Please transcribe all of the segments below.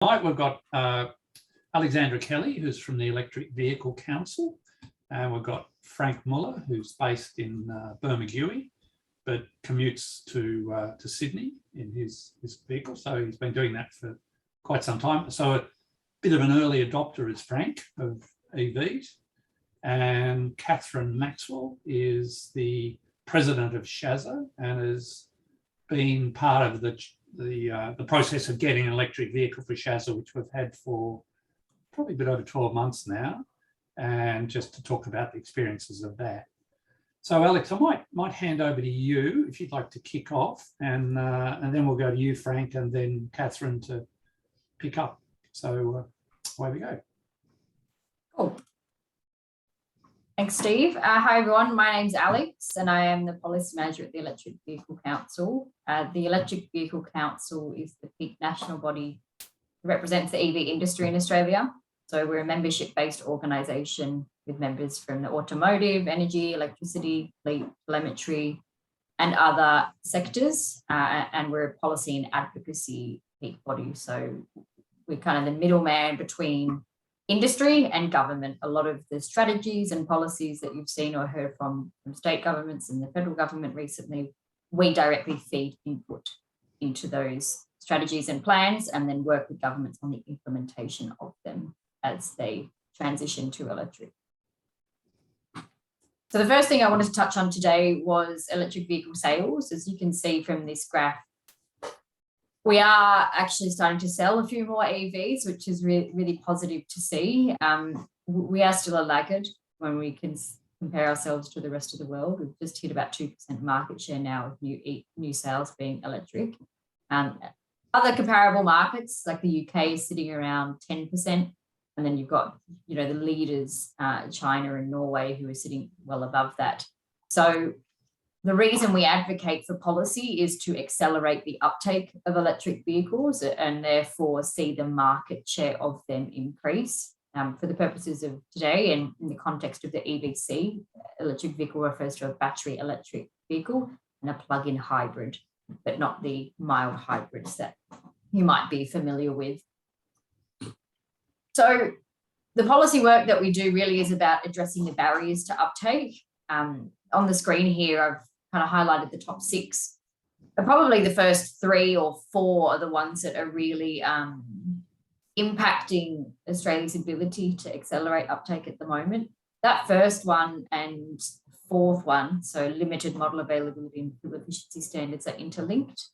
Tonight we've got Alexandra Kelly, who's from the Electric Vehicle Council, and we've got Frank Muller, who's based in Bermagui, but commutes to Sydney in his vehicle. So he's been doing that for quite some time. So a bit of an early adopter is Frank of EVs, and Kathryn Maxwell is the president of SHASA and has been part of the process of getting an electric vehicle for SHASA, which we've had for probably a bit over 12 months now, and just to talk about the experiences of that. So Alex, I might hand over to you if you'd like to kick off, and then we'll go to you, Frank, and then Kathryn to pick up. So away we go. Cool. Thanks, Steve. Hi, everyone. My name's Alex, and I am the Policy Manager at the Electric Vehicle Council. The Electric Vehicle Council is the peak national body that represents the EV industry in Australia. So we're a membership-based organisation with members from the automotive, energy, electricity, fleet, telemetry, and other sectors. And we're a policy and advocacy peak body. So we're kind of the middleman between industry and government. A lot of the strategies and policies that you've seen or heard from state governments and the federal government recently, we directly feed input into those strategies and plans, and then work with governments on the implementation of them as they transition to electric. So the first thing I wanted to touch on today was electric vehicle sales. As you can see from this graph, we are actually starting to sell a few more EVs, which is really positive to see. We are still a laggard when we can compare ourselves to the rest of the world. We've just hit about 2% market share now of new sales being electric. Other comparable markets like the UK is sitting around 10%. And then you've got, the leaders, China and Norway, who are sitting well above that. So the reason we advocate for policy is to accelerate the uptake of electric vehicles and therefore see the market share of them increase. For the purposes of today and in the context of the EVC, electric vehicle refers to a battery electric vehicle and a plug-in hybrid, but not the mild hybrids that you might be familiar with. So the policy work that we do really is about addressing the barriers to uptake. On the screen here, I've kind of highlighted the top 6. But probably the first 3 or 4 are the ones that are really impacting Australia's ability to accelerate uptake at the moment. That first one and fourth one, so limited model availability and fuel efficiency standards, are interlinked.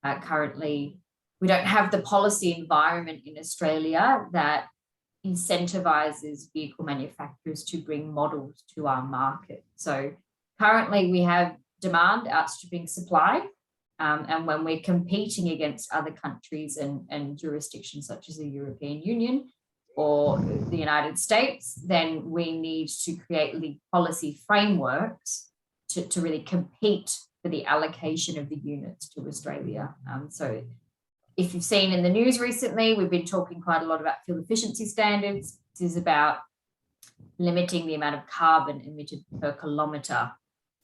Currently, we don't have the policy environment in Australia that incentivizes vehicle manufacturers to bring models to our market. So currently we have demand outstripping supply, and when we're competing against other countries and jurisdictions such as the European Union or the United States, then we need to create policy frameworks to really compete for the allocation of the units to Australia. So if you've seen in the news recently, we've been talking quite a lot about fuel efficiency standards. This is about limiting the amount of carbon emitted per kilometre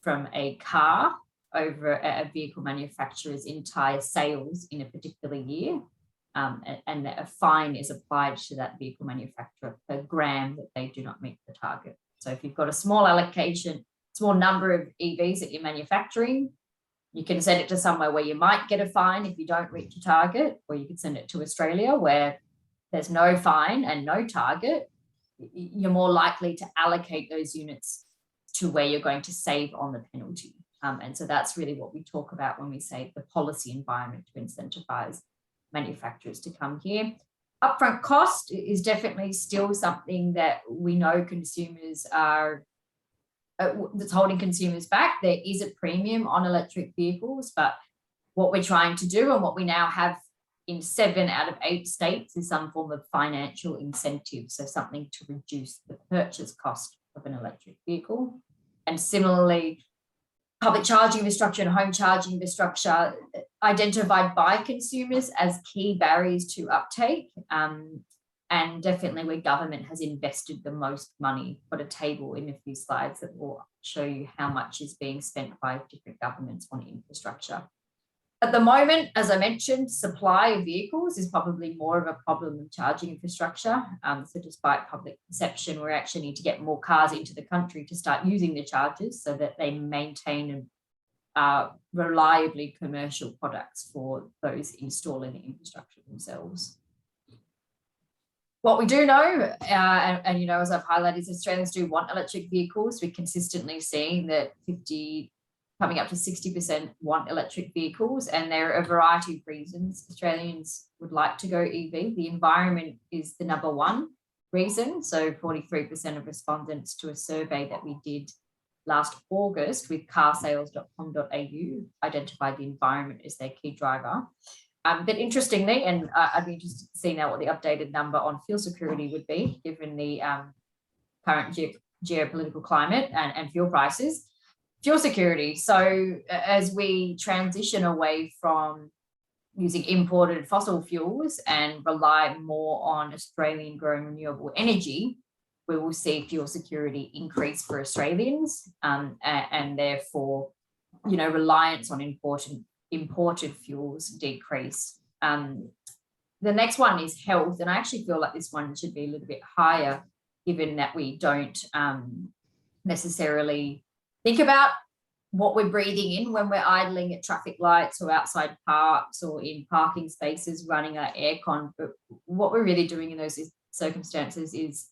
from a car over a vehicle manufacturer's entire sales in a particular year. And a fine is applied to that vehicle manufacturer per gram that they do not meet the target. So if you've got a small number of EVs that you're manufacturing, you can send it to somewhere where you might get a fine if you don't reach your target, or you can send it to Australia where there's no fine and no target. You're more likely to allocate those units to where you're going to save on the penalty. And so that's really what we talk about when we say the policy environment to incentivize manufacturers to come here. Upfront cost is definitely still something that we know consumers are that's holding consumers back. There is a premium on electric vehicles, but what we're trying to do and what we now have in 7 out of 8 states is some form of financial incentive, so something to reduce the purchase cost of an electric vehicle. And similarly, public charging infrastructure and home charging infrastructure identified by consumers as key barriers to uptake. And definitely where government has invested the most money. Got a table in a few slides that will show you how much is being spent by different governments on infrastructure. At the moment, as I mentioned, supply of vehicles is probably more of a problem than charging infrastructure. So despite public perception, we actually need to get more cars into the country to start using the chargers so that they maintain reliably commercial products for those installing the infrastructure themselves. What we do know, and you know, as I've highlighted, is Australians do want electric vehicles. We're consistently seeing that coming up to 60% want electric vehicles, and there are a variety of reasons Australians would like to go EV. The environment is the number one reason. So 43% of respondents to a survey that we did last August with carsales.com.au identified the environment as their key driver. But interestingly, and I'd be interested to see now what the updated number on fuel security would be, given the current geopolitical climate and fuel prices. Fuel security. So as we transition away from using imported fossil fuels and rely more on Australian grown renewable energy, we will see fuel security increase for Australians, and therefore, you know, reliance on imported fuels decrease. The next one is health, and I actually feel like this one should be a little bit higher, given that we don't necessarily think about what we're breathing in when we're idling at traffic lights or outside parks or in parking spaces running our aircon. But what we're really doing in those circumstances is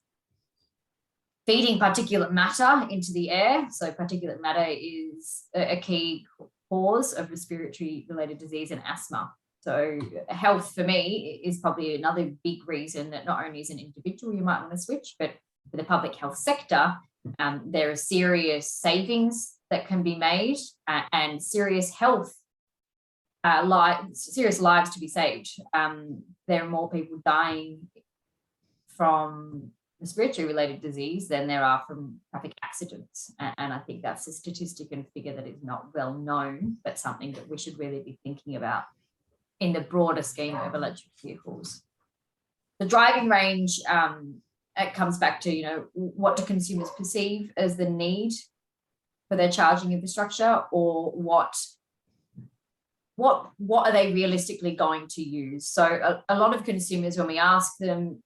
feeding particulate matter into the air. So particulate matter is a key cause of respiratory related disease and asthma. So health for me is probably another big reason that not only as an individual you might want to switch, but for the public health sector, there are serious savings that can be made and serious health serious lives to be saved. There are more people dying from respiratory related disease than there are from traffic accidents. And I think that's a statistic and figure that is not well known, but something that we should really be thinking about in the broader scheme of electric vehicles. The driving range, it comes back to, you know, what do consumers perceive as the need for their charging infrastructure, or what are they realistically going to use? So a lot of consumers, when we ask them,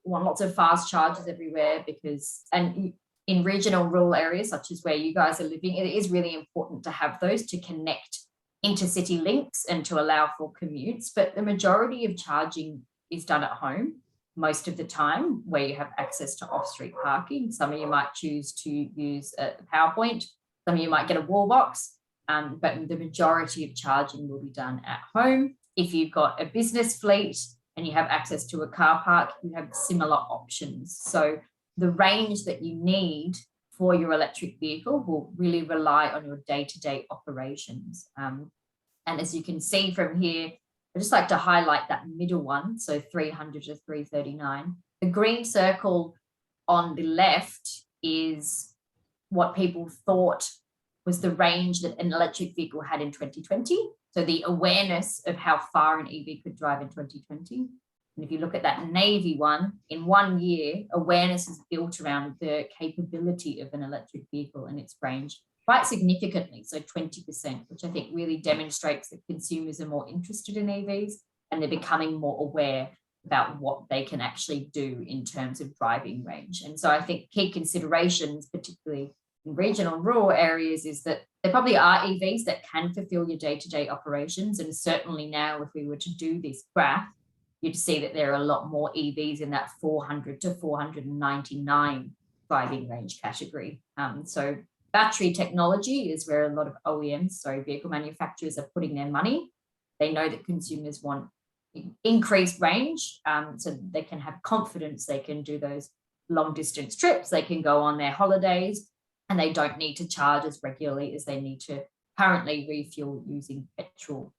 want lots of fast chargers everywhere, because, and in regional rural areas such as where you guys are living, it is really important to have those to connect intercity links and to allow for commutes. But the majority of charging is done at home most of the time, where you have access to off-street parking. Some of you might choose to use a PowerPoint. Some of you might get a wall box. But the majority of charging will be done at home. If you've got a business fleet and you have access to a car park, you have similar options. So the range that you need for your electric vehicle will really rely on your day-to-day operations. And as you can see from here, I just like to highlight that middle one, so 300 to 339. The green circle on the left is what people thought was the range that an electric vehicle had in 2020. So the awareness of how far an EV could drive in 2020. And if you look at that navy one, in 1 year, awareness is built around the capability of an electric vehicle and its range quite significantly, so 20%, which I think really demonstrates that consumers are more interested in EVs and they're becoming more aware about what they can actually do in terms of driving range. And so I think key considerations, particularly in regional and rural areas, is that there probably are EVs that can fulfill your day-to-day operations. And certainly now, if we were to do this graph, you'd see that there are a lot more EVs in that 400 to 499 driving range category. So battery technology is where a lot of OEMs, so vehicle manufacturers, are putting their money. They know that consumers want increased range, so they can have confidence they can do those long distance trips, they can go on their holidays, and they don't need to charge as regularly as they need to currently refuel using petrol.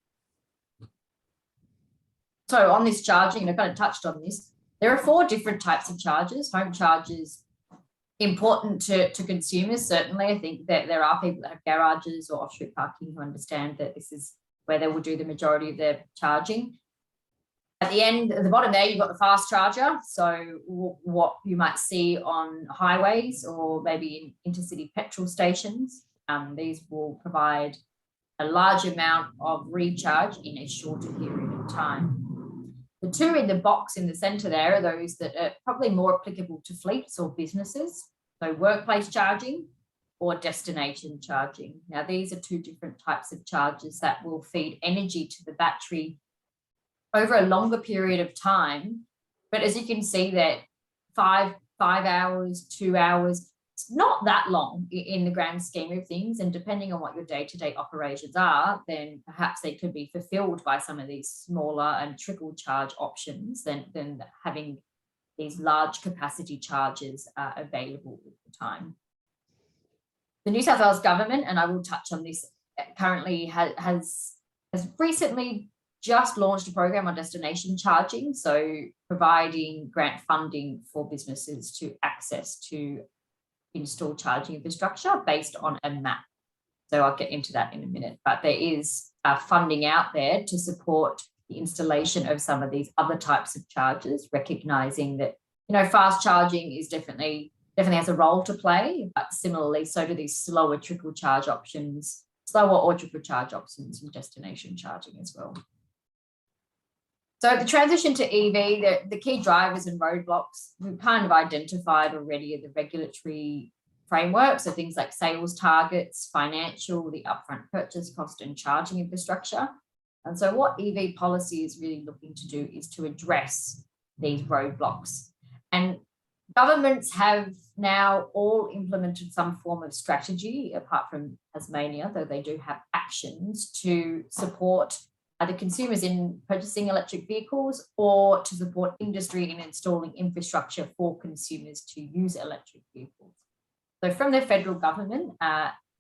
So on this charging, and I kind of touched on this, there are 4 different types of chargers. Home chargers, important to consumers, certainly. I think that there are people that have garages or off-street parking who understand that this is where they will do the majority of their charging. At the end, at the bottom there, you've got the fast charger. So what you might see on highways or maybe in intercity petrol stations. These will provide a large amount of recharge in a shorter period of time. The two in the box in the centre there are those that are probably more applicable to fleets or businesses, so workplace charging or destination charging. Now, these are two different types of charges that will feed energy to the battery over a longer period of time. But as you can see that 5 hours, 2 hours, it's not that long in the grand scheme of things. And depending on what your day-to-day operations are, then perhaps they could be fulfilled by some of these smaller and trickle charge options than having these large capacity charges available at the time. The New South Wales government, and I will touch on this, currently has recently just launched a program on destination charging, so providing grant funding for businesses to access to install charging infrastructure based on a map. So I'll get into that in a minute, but there is funding out there to support the installation of some of these other types of chargers, recognising that, you know, fast charging is definitely has a role to play, but similarly, so do these slower trickle charge options, slower or trickle charge options and destination charging as well. So the transition to EV, the key drivers and roadblocks we've kind of identified already are the regulatory framework, so things like sales targets, financial, the upfront purchase cost and charging infrastructure. And so what EV policy is really looking to do is to address these roadblocks. And governments have now all implemented some form of strategy, apart from Tasmania, though they do have actions to support either consumers in purchasing electric vehicles or to support industry in installing infrastructure for consumers to use electric vehicles. So from the federal government,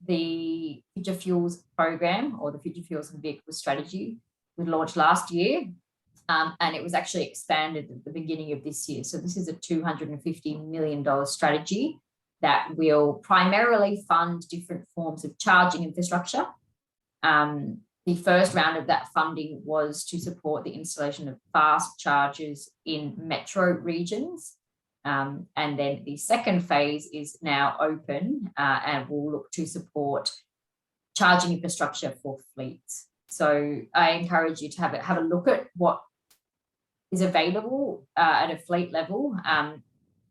the Future Fuels program, or the Future Fuels and Vehicle Strategy, was launched last year, and it was actually expanded at the beginning of this year. So this is a $250 million strategy that will primarily fund different forms of charging infrastructure. The first round of that funding was to support the installation of fast chargers in metro regions. And then the second phase is now open and will look to support charging infrastructure for fleets. So I encourage you to have a look at what is available at a fleet level.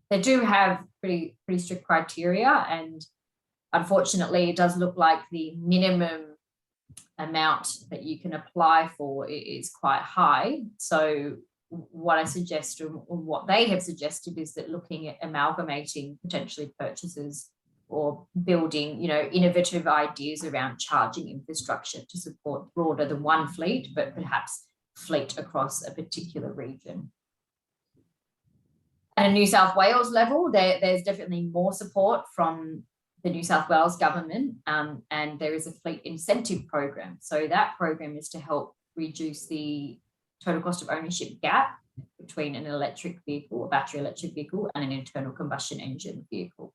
They do have pretty strict criteria, and unfortunately it does look like the minimum amount that you can apply for is quite high. So what I suggest, or what they have suggested, is that looking at amalgamating potentially purchases or building, you know, innovative ideas around charging infrastructure to support broader than one fleet, but perhaps fleet across a particular region. At a New South Wales level, there's definitely more support from the New South Wales government, and there is a fleet incentive program. So that program is to help reduce the total cost of ownership gap between an electric vehicle, a battery electric vehicle, and an internal combustion engine vehicle.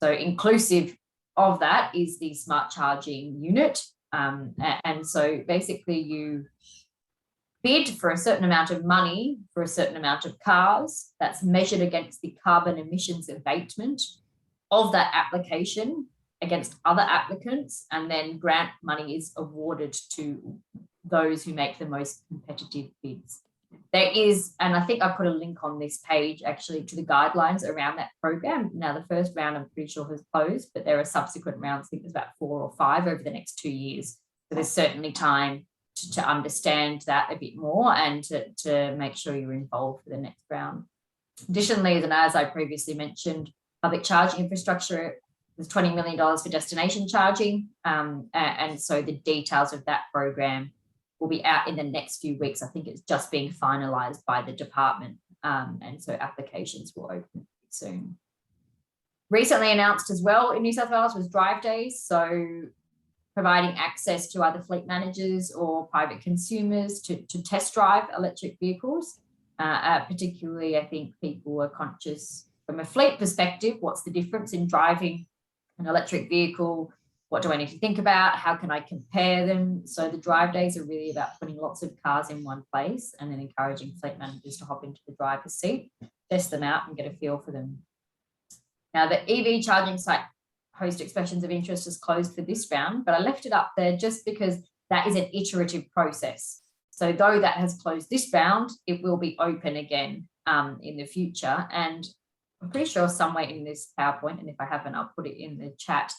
So inclusive of that is the smart charging unit. And so basically you bid for a certain amount of money for a certain amount of cars that's measured against the carbon emissions abatement of that application against other applicants, and then grant money is awarded to those who make the most competitive bids. There is, and I think I put a link on this page actually to the guidelines around that program. Now, the first round I'm pretty sure has closed, but there are subsequent rounds, I think there's about 4 or 5 over the next 2 years. So there's certainly time to understand that a bit more and to make sure you're involved for the next round. Additionally, and as I previously mentioned, public charging infrastructure, there's $20 million for destination charging. And so the details of that program will be out in the next few weeks. I think it's just being finalised by the department. And so applications will open soon. Recently announced as well in New South Wales was drive days. So providing access to either fleet managers or private consumers to test drive electric vehicles. Particularly, I think people are conscious from a fleet perspective, what's the difference in driving an electric vehicle? What do I need to think about? How can I compare them? So the drive days are really about putting lots of cars in one place and then encouraging fleet managers to hop into the driver's seat, test them out and get a feel for them. Now, the EV charging site host expressions of interest is closed for this round, but I left it up there just because that is an iterative process. So though that has closed this round, it will be open again in the future. And I'm pretty sure somewhere in this PowerPoint, and if I haven't, I'll put it in the chat,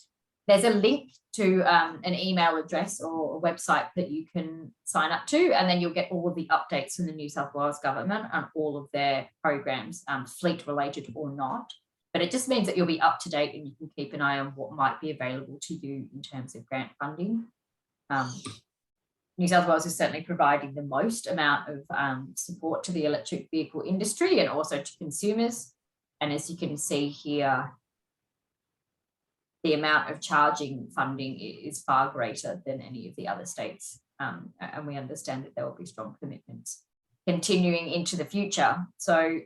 there's a link to an email address or a website that you can sign up to, and then you'll get all of the updates from the New South Wales government on all of their programs, fleet related or not. But it just means that you'll be up to date and you can keep an eye on what might be available to you in terms of grant funding. New South Wales is certainly providing the most amount of support to the electric vehicle industry and also to consumers. And as you can see here, the amount of charging funding is far greater than any of the other states. And we understand that there will be strong commitments continuing into the future. So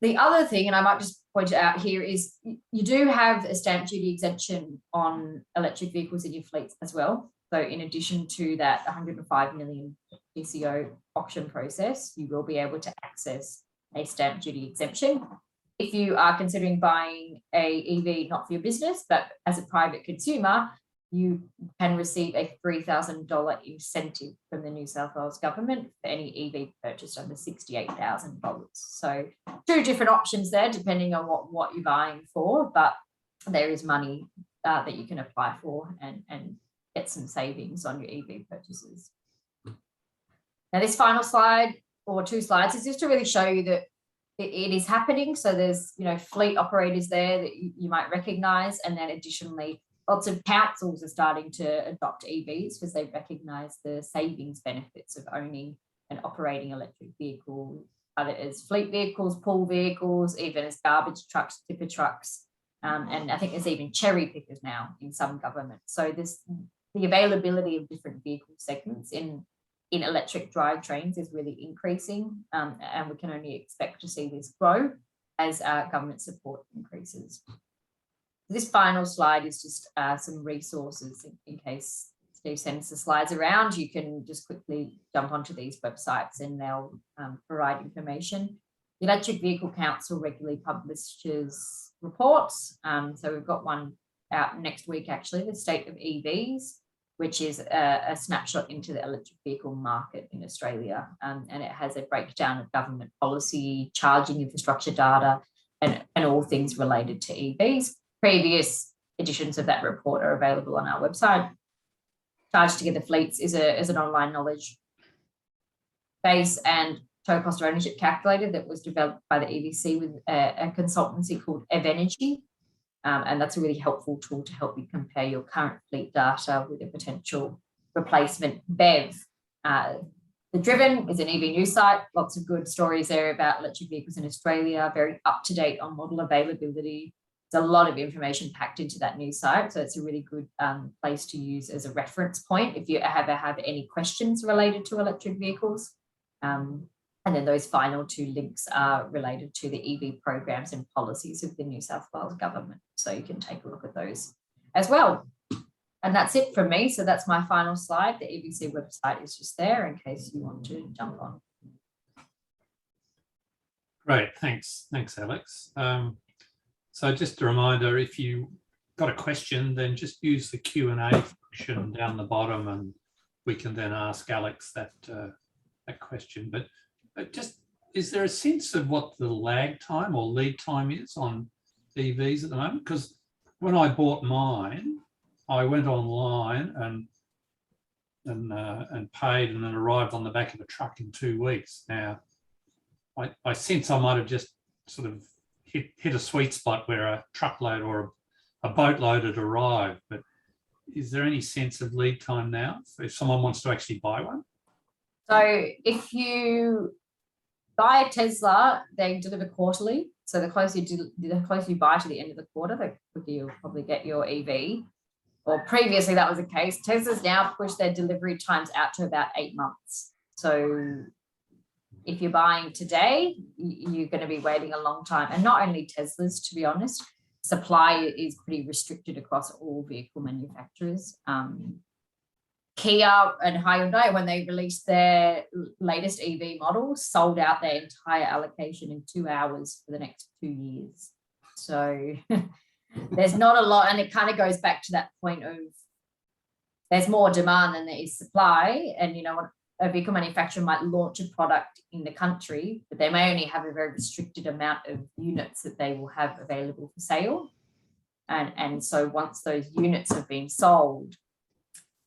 the other thing, and I might just point it out here, is you do have a stamp duty exemption on electric vehicles in your fleets as well. So in addition to that 105 million PCO auction process, you will be able to access a stamp duty exemption. If you are considering buying a EV, not for your business, but as a private consumer, you can receive a $3,000 incentive from the New South Wales government for any EV purchased under $68,000. So two different options there, depending on what you're buying for, but there is money that you can apply for and get some savings on your EV purchases. Now this final slide, or two slides, is just to really show you that it is happening. So there's, fleet operators there that you might recognise, and then additionally, lots of councils are starting to adopt EVs because they recognise the savings benefits of owning and operating electric vehicles, either as fleet vehicles, pool vehicles, even as garbage trucks, tipper trucks, and I think there's even cherry pickers now in some governments. So the availability of different vehicle segments in electric drivetrains is really increasing, and we can only expect to see this grow as government support increases. This final slide is just some resources in case Steve sends the slides around. You can just quickly jump onto these websites and they'll provide information. The Electric Vehicle Council regularly publishes reports. So we've got one out next week, actually, the State of EVs, which is a snapshot into the electric vehicle market in Australia. And it has a breakdown of government policy, charging infrastructure data, and all things related to EVs. Previous editions of that report are available on our website. Charge Together Fleets is an online knowledge base and total cost of ownership calculator that was developed by the EVC with a consultancy called EvEnergy. And that's a really helpful tool to help you compare your current fleet data with a potential replacement BEV. The Driven is an EV news site, lots of good stories there about electric vehicles in Australia, very up to date on model availability. There's a lot of information packed into that news site, so it's a really good place to use as a reference point if you ever have any questions related to electric vehicles. And then those final two links are related to the EV programs and policies of the New South Wales government. So you can take a look at those as well. And that's it from me. So that's my final slide. The EVC website is just there in case you want to jump on. Great, thanks, Alex. So just a reminder, if you got a question, then just use the Q&A function down the bottom and we can then ask Alex that question. But just, is there a sense of what the lag time or lead time is on EVs at the moment? Because when I bought mine, I went online and paid and then arrived on the back of a truck in 2 weeks. Now, I sense I might have just sort of hit a sweet spot where a truckload or a boatload had arrived, but is there any sense of lead time now if someone wants to actually buy one? So if you buy a Tesla, they deliver quarterly. So the closer you buy to the end of the quarter, the quicker you'll probably get your EV. Or previously that was the case. Tesla's now pushed their delivery times out to about 8 months. So if you're buying today, you're going to be waiting a long time. And not only Teslas, to be honest, supply is pretty restricted across all vehicle manufacturers. Kia and Hyundai, when they released their latest EV models, sold out their entire allocation in 2 hours for the next 2 years. So there's not a lot, and it kind of goes back to that point of there's more demand than there is supply. And, you know, a vehicle manufacturer might launch a product in the country, but they may only have a very restricted amount of units that they will have available for sale. And so once those units have been sold,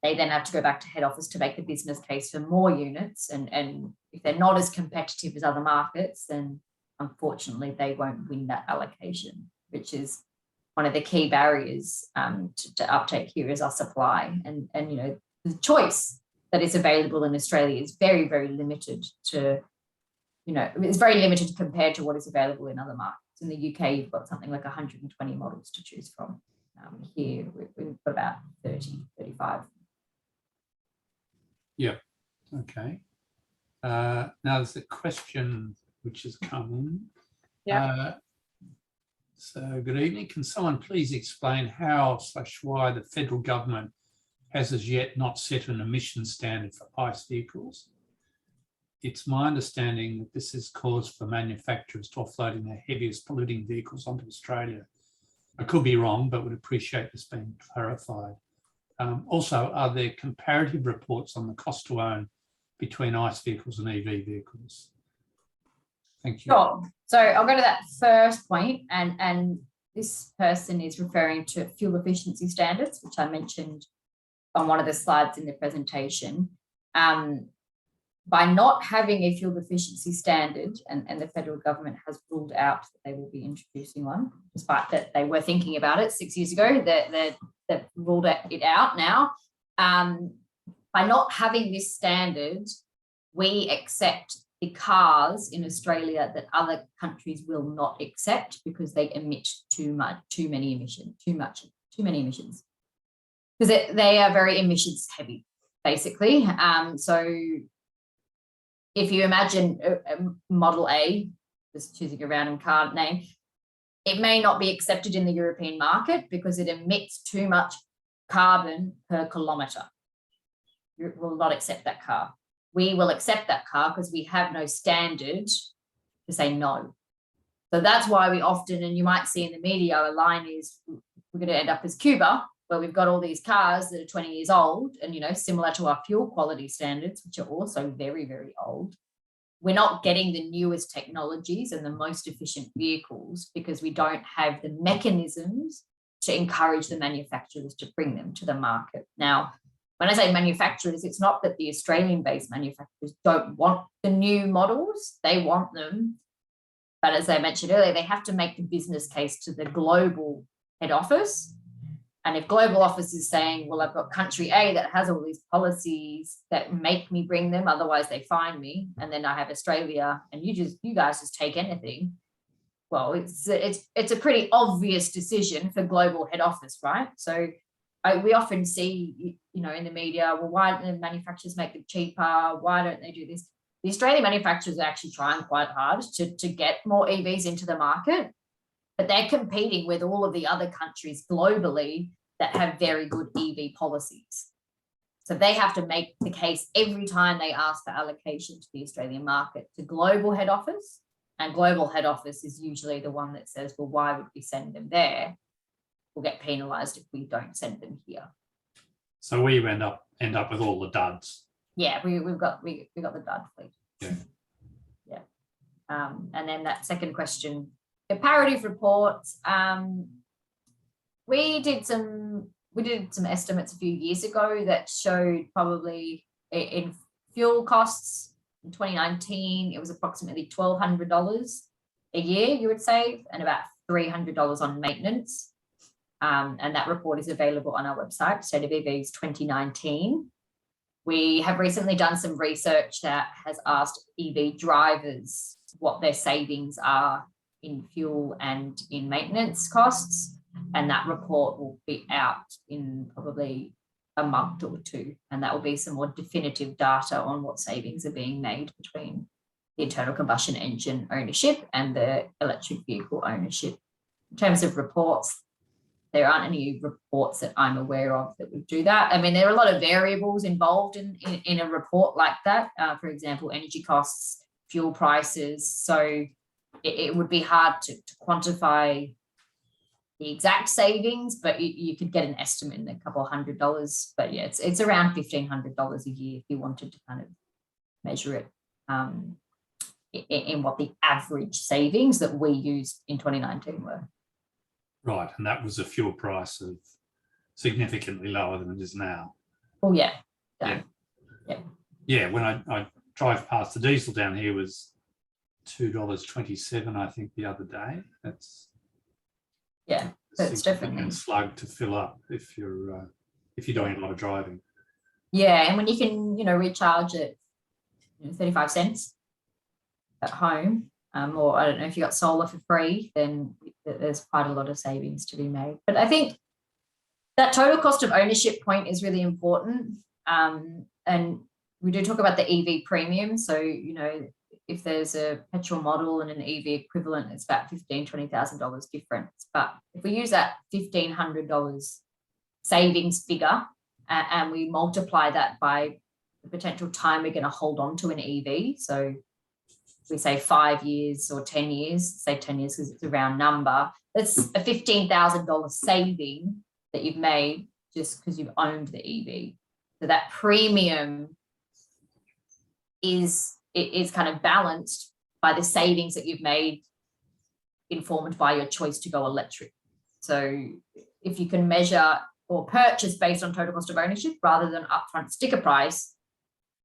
they then have to go back to head office to make the business case for more units. And if they're not as competitive as other markets, then unfortunately they won't win that allocation, which is one of the key barriers to uptake here is our supply. And you know, the choice that is available in Australia is very, very limited to, you know, it's very limited compared to what is available in other markets. In the UK, you've got something like 120 models to choose from. Here, we've got about 30, 35. Yeah, okay. Now there's a question which has come in. Yeah. So good evening. Can someone please explain how/why the federal government has as yet not set an emission standard for ICE vehicles? It's my understanding that this is cause for manufacturers to offloading their heaviest polluting vehicles onto Australia. I could be wrong, but would appreciate this being clarified. Also, are there comparative reports on the cost to own between ICE vehicles and EV vehicles? Thank you. Sure. So I'll go to that first point, and this person is referring to fuel efficiency standards, which I mentioned on one of the slides in the presentation. By not having a fuel efficiency standard, and the federal government has ruled out that they will be introducing one, despite that they were thinking about it 6 years ago, they've ruled it out now. By not having this standard, we accept the cars in Australia that other countries will not accept because they emit too many emissions. Because they are very emissions heavy, basically. So if you imagine a Model A, just choosing a random car name, it may not be accepted in the European market because it emits too much carbon per kilometre. You will not accept that car. We will accept that car because we have no standard to say no. So that's why we often, and you might see in the media, a line is we're going to end up as Cuba, where we've got all these cars that are 20 years old and, you know, similar to our fuel quality standards, which are also very, very old. We're not getting the newest technologies and the most efficient vehicles because we don't have the mechanisms to encourage the manufacturers to bring them to the market. Now, when I say manufacturers, it's not that the Australian-based manufacturers don't want the new models, they want them. But as I mentioned earlier, they have to make the business case to the global head office. And if global office is saying, well, I've got country A that has all these policies that make me bring them, otherwise they fine me, and then I have Australia and you guys just take anything. Well, it's a pretty obvious decision for global head office, right? So we often see, you know, in the media, well, why don't the manufacturers make them cheaper? Why don't they do this? The Australian manufacturers are actually trying quite hard to get more EVs into the market, but they're competing with all of the other countries globally that have very good EV policies. So they have to make the case every time they ask for allocation to the Australian market to global head office, and global head office is usually the one that says, well, why would we send them there? We'll get penalised if we don't send them here. So we end up with all the duds. Yeah, we got the dud fleet. Yeah. Yeah. And then that second question, comparative reports. We did some estimates a few years ago that showed probably in fuel costs in 2019, it was approximately $1,200 a year you would save, and about $300 on maintenance. And that report is available on our website, State of EVs 2019. We have recently done some research that has asked EV drivers what their savings are in fuel and in maintenance costs. And that report will be out in probably a month or two. And that will be some more definitive data on what savings are being made between the internal combustion engine ownership and the electric vehicle ownership. In terms of reports, there aren't any reports that I'm aware of that would do that. I mean, there are a lot of variables involved in a report like that. For example, energy costs, fuel prices. So it would be hard to quantify the exact savings, but you could get an estimate in a couple of $100. But yeah, it's around $1,500 a year if you wanted to kind of measure it in what the average savings that we used in 2019 were. Right, and that was a fuel price of significantly lower than it is now. Oh yeah. Yeah, when I drive past, the diesel down here was $2.27, I think, the other day. That's definitely a slug to fill up if you're doing a lot of driving. Yeah, and when you can, recharge at 35 cents at home, or I don't know if you got solar for free, then there's quite a lot of savings to be made. But I think that total cost of ownership point is really important. And we do talk about the EV premium. So, if there's a petrol model and an EV equivalent, it's about $15,000, $20,000 difference. But if we use that $1,500 savings figure and we multiply that by the potential time we're going to hold on to an EV, so we say 5 years or 10 years, say 10 years because it's a round number, that's a $15,000 saving that you've made just because you've owned the EV. So that premium is kind of balanced by the savings that you've made, informed by your choice to go electric. So if you can measure or purchase based on total cost of ownership rather than upfront sticker price,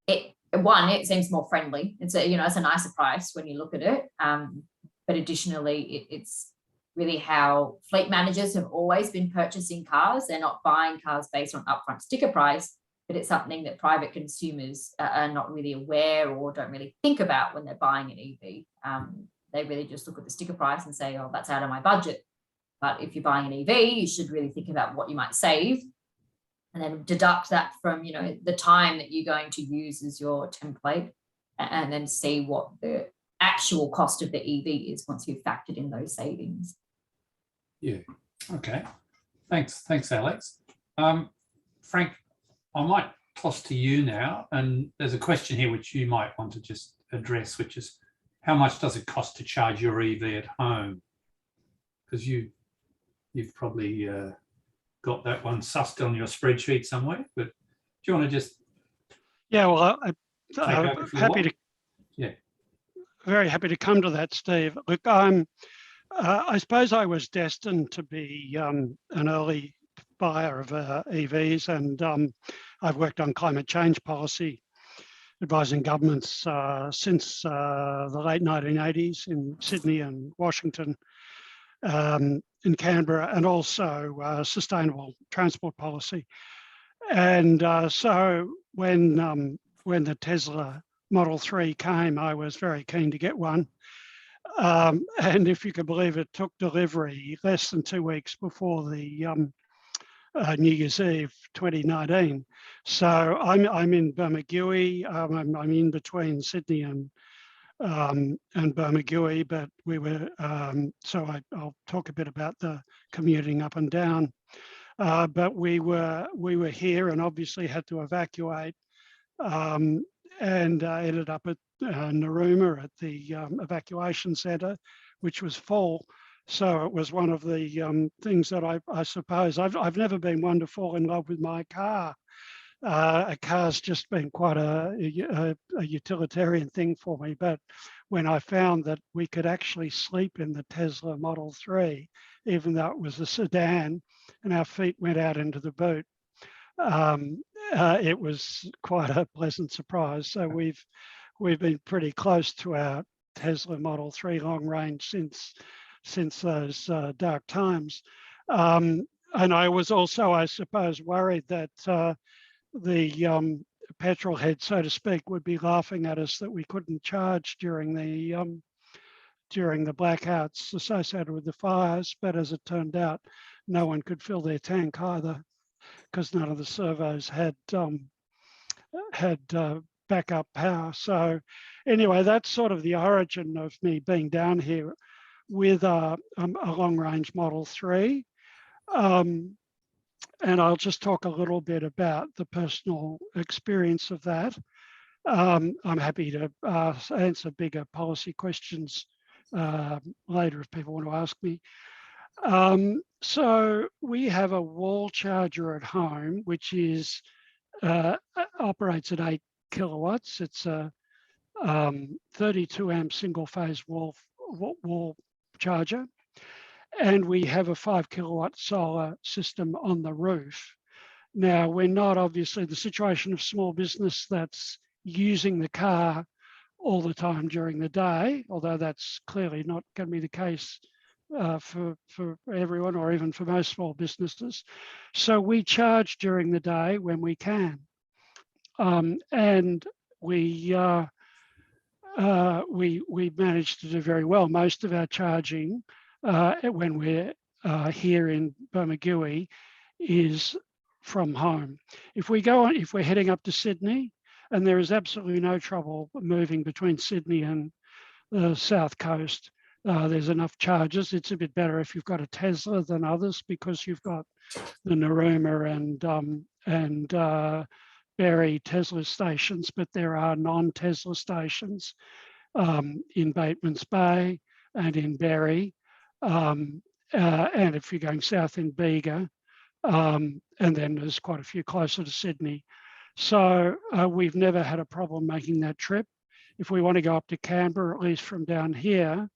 it seems more friendly. It's a nicer price when you look at it. But additionally, it's really how fleet managers have always been purchasing cars. They're not buying cars based on upfront sticker price, but it's something that private consumers are not really aware or don't really think about when they're buying an EV. They really just look at the sticker price and say, oh, that's out of my budget. But if you're buying an EV, you should really think about what you might save and then deduct that from, the time that you're going to use as your template, and then see what the actual cost of the EV is once you've factored in those savings. Yeah. Okay. Thanks, Alex. Frank, I might toss to you now, and there's a question here which you might want to just address, which is how much does it cost to charge your EV at home? Because you've probably got that one sussed on your spreadsheet somewhere, but do you want to just... Yeah, well, I'm happy to... Yeah. Very happy to come to that, Steve. Look, I suppose I was destined to be an early buyer of EVs, and I've worked on climate change policy, advising governments since the late 1980s in Sydney and Washington, in Canberra, and also sustainable transport policy. And so when the Tesla Model 3 came, I was very keen to get one. And if you can believe it, took delivery less than 2 weeks before the New Year's Eve 2019. So I'm in Bermagui. I'm in between Sydney and Bermagui, but we were so I'll talk a bit about the commuting up and down. But we were here and obviously had to evacuate, and ended up at Narooma at the evacuation centre, which was full. So it was one of the things that I suppose I've never been one to fall in love with my car. A car's just been quite a utilitarian thing for me. But when I found that we could actually sleep in the Tesla Model 3, even though it was a sedan, and our feet went out into the boot, it was quite a pleasant surprise. So we've been pretty close to our Tesla Model 3 long range since those dark times. And I was also, I suppose, worried that the petrol head, so to speak, would be laughing at us that we couldn't charge during the blackouts associated with the fires. But as it turned out, no one could fill their tank either, because none of the servos had backup power. So anyway, that's sort of the origin of me being down here with a long-range Model 3. And I'll just talk a little bit about the personal experience of that. I'm happy to answer bigger policy questions later if people want to ask me. So we have a wall charger at home, which is operates at 8 kilowatts. It's a 32 amp single phase wall charger. And we have a 5 kilowatt solar system on the roof. Now, we're not obviously the situation of small business that's using the car all the time during the day, although that's clearly not going to be the case for everyone or even for most small businesses. So we charge during the day when we can. And we manage to do very well. Most of our charging when we're here in Bermagui is from home. If we're heading up to Sydney, and there is absolutely no trouble moving between Sydney and the south coast, there's enough charges. It's a bit better if you've got a Tesla than others because you've got the Narooma and Berry Tesla stations, but there are non-Tesla stations in Bateman's Bay and in Berry, and if you're going south in Bega, and then there's quite a few closer to Sydney. So we've never had a problem making that trip. If we want to go up to Canberra, at least from down here,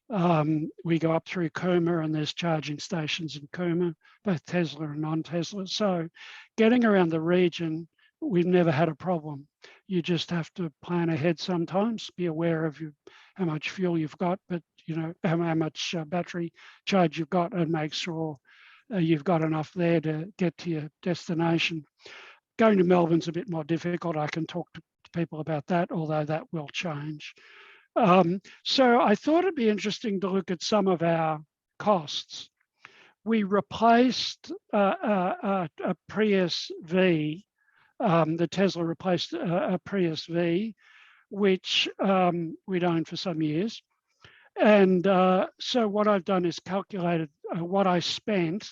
we go up through Cooma and there's charging stations in Cooma, both Tesla and non-Tesla. So getting around the region, we've never had a problem. You just have to plan ahead sometimes, be aware of how much fuel you've got, but you know how much battery charge you've got, and make sure you've got enough there to get to your destination. Going to Melbourne's a bit more difficult. I can talk to people about that, although that will change. So I thought it'd be interesting to look at some of our costs. We replaced a Prius V. The Tesla replaced a Prius V, which we'd owned for some years. And so what I've done is calculated what I spent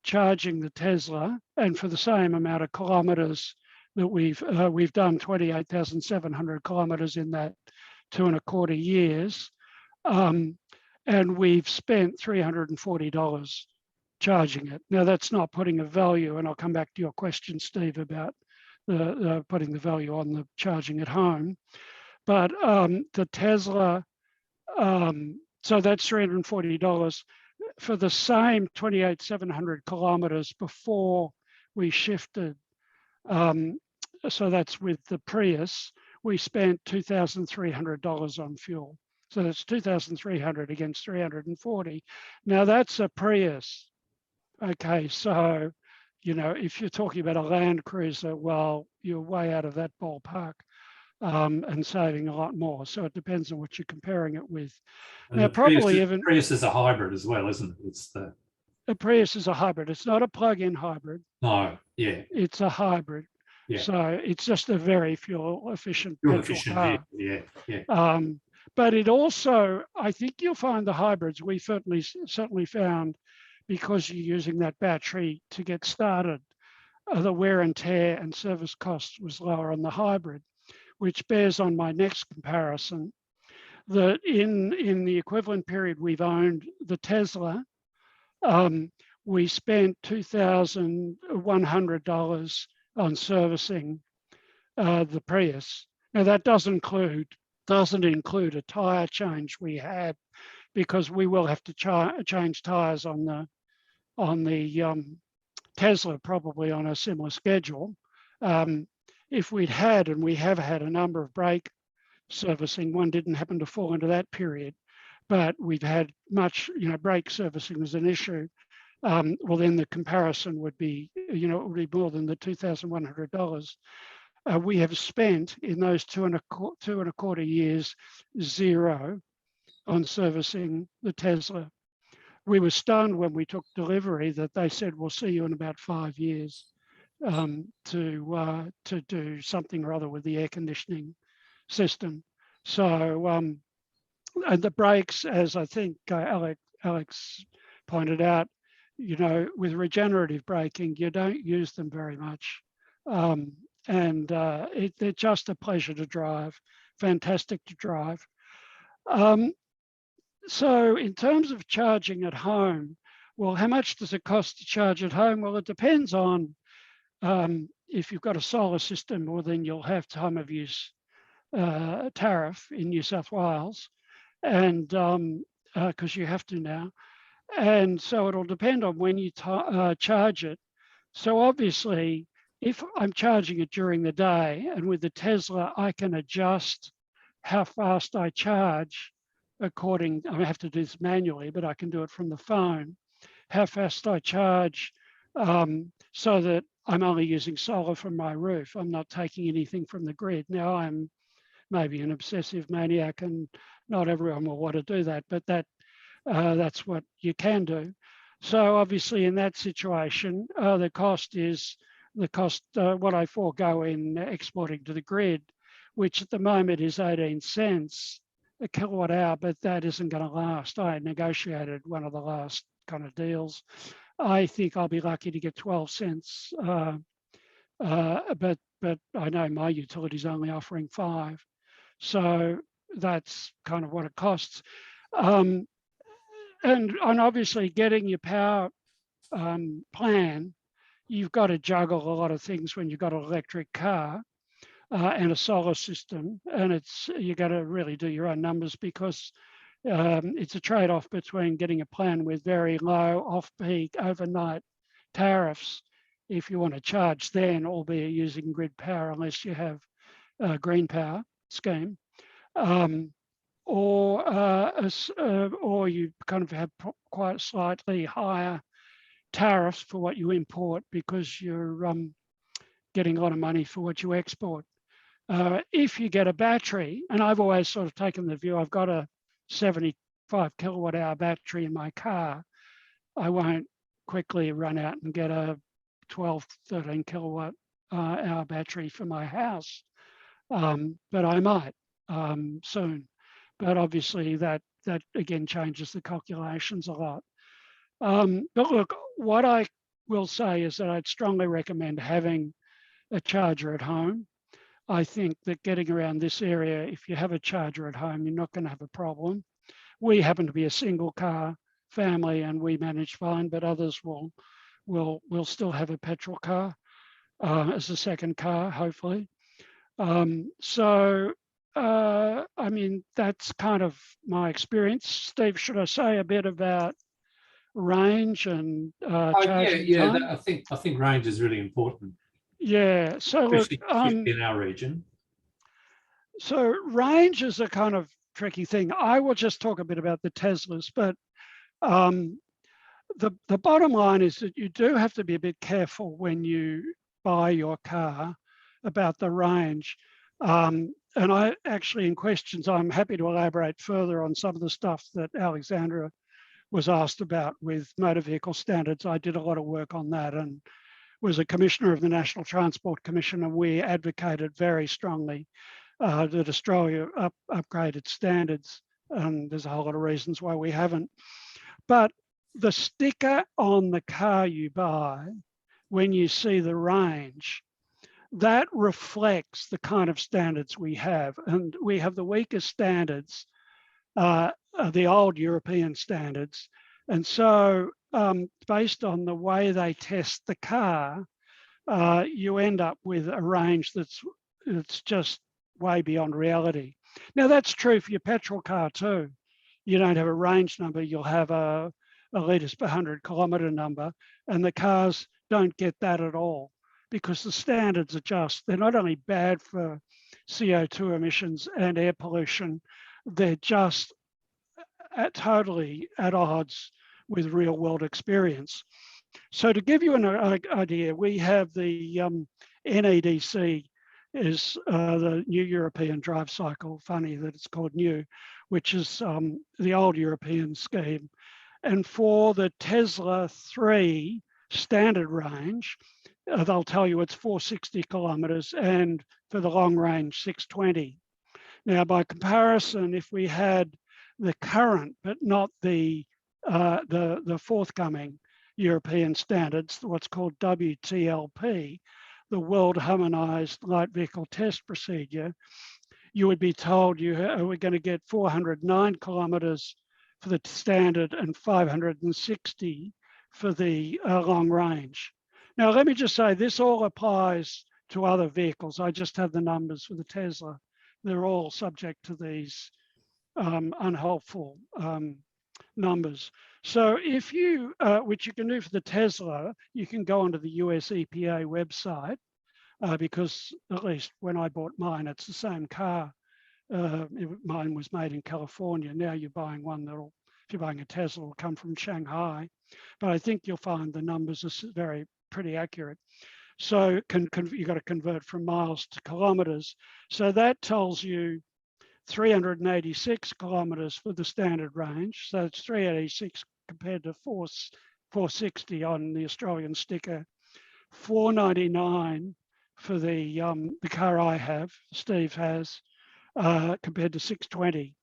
charging the Tesla, and for the same amount of kilometres that we've done 28,700 kilometres in that 2.25 years, and we've spent $340 charging it. Now that's not putting a value, and I'll come back to your question, Steve, about the putting the value on the charging at home. But the Tesla, so that's $340 for the same 28,700 kilometres before we shifted. So that's with the Prius, we spent $2,300 on fuel. So that's 2,300 against 340. Now that's a Prius. Okay, so, you know, if you're talking about a Land Cruiser, well, you're way out of that ballpark and saving a lot more. So it depends on what you're comparing it with. And now, probably Prius is a hybrid as well, isn't it? It's the Prius is a hybrid. It's not a plug-in hybrid. No, yeah. It's a hybrid. Yeah. So it's just a very fuel efficient car. Yeah. But it also, I think you'll find the hybrids, we certainly found, because you're using that battery to get started, the wear and tear and service costs was lower on the hybrid, which bears on my next comparison, that in the equivalent period we've owned the Tesla, we spent $2,100 on servicing the Prius. Now that doesn't include a tyre change we had, because we will have to change tyres on the Tesla probably on a similar schedule. If we'd had, and we have had, a number of brake servicing, one didn't happen to fall into that period, but we've had much, you know, brake servicing was an issue. Well, then the comparison would be, you know, it would be more than the $2,100. We have spent in those 2.25 years $0 on servicing the Tesla. We were stunned when we took delivery that they said, we'll see you in about 5 years to do something or other with the air conditioning system. So, and the brakes, as I think Alex pointed out, you know, with regenerative braking, you don't use them very much. And they're just a pleasure to drive, fantastic to drive. So in terms of charging at home, well, how much does it cost to charge at home? Well, it depends on if you've got a solar system, well, then you'll have time of use tariff in New South Wales, and because you have to now. And so it'll depend on when you charge it. So obviously, if I'm charging it during the day, and with the Tesla, I can adjust how fast I charge according, I have to do this manually, but I can do it from the phone, how fast I charge so that I'm only using solar from my roof. I'm not taking anything from the grid. Now I'm maybe an obsessive maniac and not everyone will want to do that, but that's what you can do. So obviously in that situation, the cost is what I forego in exporting to the grid, which at the moment is 18 cents a kilowatt hour, but that isn't going to last. I negotiated one of the last kind of deals. I think I'll be lucky to get 12 cents, but I know my utility's only offering 5. So that's kind of what it costs. And obviously getting your power plan, you've got to juggle a lot of things when you've got an electric car and a solar system, and you got to really do your own numbers because it's a trade-off between getting a plan with very low off-peak overnight tariffs if you want to charge then, albeit using grid power unless you have a green power scheme, or you kind of have quite slightly higher tariffs for what you import because you're getting a lot of money for what you export. If you get a battery, and I've always sort of taken the view, I've got a 75 kilowatt hour battery in my car, I won't quickly run out and get a 12, 13 kilowatt hour battery for my house, but I might soon. But obviously that again changes the calculations a lot. But look, what I will say is that I'd strongly recommend having a charger at home. I think that getting around this area, if you have a charger at home, you're not going to have a problem. We happen to be a single car family and we manage fine, but others will still have a petrol car as a second car, hopefully. I mean, that's kind of my experience. Steve, should I say a bit about range and charging time? I think range is really important. Yeah, so especially look, in our region. So range is a kind of tricky thing. I will just talk a bit about the Teslas, but the bottom line is that you do have to be a bit careful when you buy your car about the range. And I actually, in questions, I'm happy to elaborate further on some of the stuff that Alexandra was asked about with motor vehicle standards. I did a lot of work on that and was a commissioner of the National Transport Commission, and we advocated very strongly that Australia upgrade its standards. There's a whole lot of reasons why we haven't. But the sticker on the car you buy, when you see the range, that reflects the kind of standards we have. And we have the weakest standards, the old European standards. And so based on the way they test the car, you end up with a range that's just way beyond reality. Now that's true for your petrol car too. You don't have a range number, you'll have a litres per 100 kilometre number, and the cars don't get that at all because the standards are they're not only bad for CO2 emissions and air pollution, they're just totally at odds with real world experience. So to give you an idea, we have the NEDC is the New European Drive Cycle, funny that it's called new, which is the old European scheme. And for the Tesla 3 standard range, they'll tell you it's 460 kilometres, and for the long range, 620. Now, by comparison, if we had the current, but not the forthcoming European standards, what's called WTLP, the World Harmonised Light Vehicle Test Procedure, you would be told we're going to get 409 kilometres for the standard and 560 for the long range. Now, let me just say, this all applies to other vehicles. I just have the numbers for the Tesla. They're all subject to these unhelpful numbers. So if you, which you can do for the Tesla, you can go onto the US EPA website, because at least when I bought mine, it's the same car. Mine was made in California. Now you're buying one that'll, if you're buying a Tesla, will come from Shanghai. But I think you'll find the numbers are pretty accurate. So you've got to convert from miles to kilometers. So that tells you 386 kilometers for the standard range. So it's 386 compared to 460 on the Australian sticker, 499 for the car I have, Steve has, compared to 620.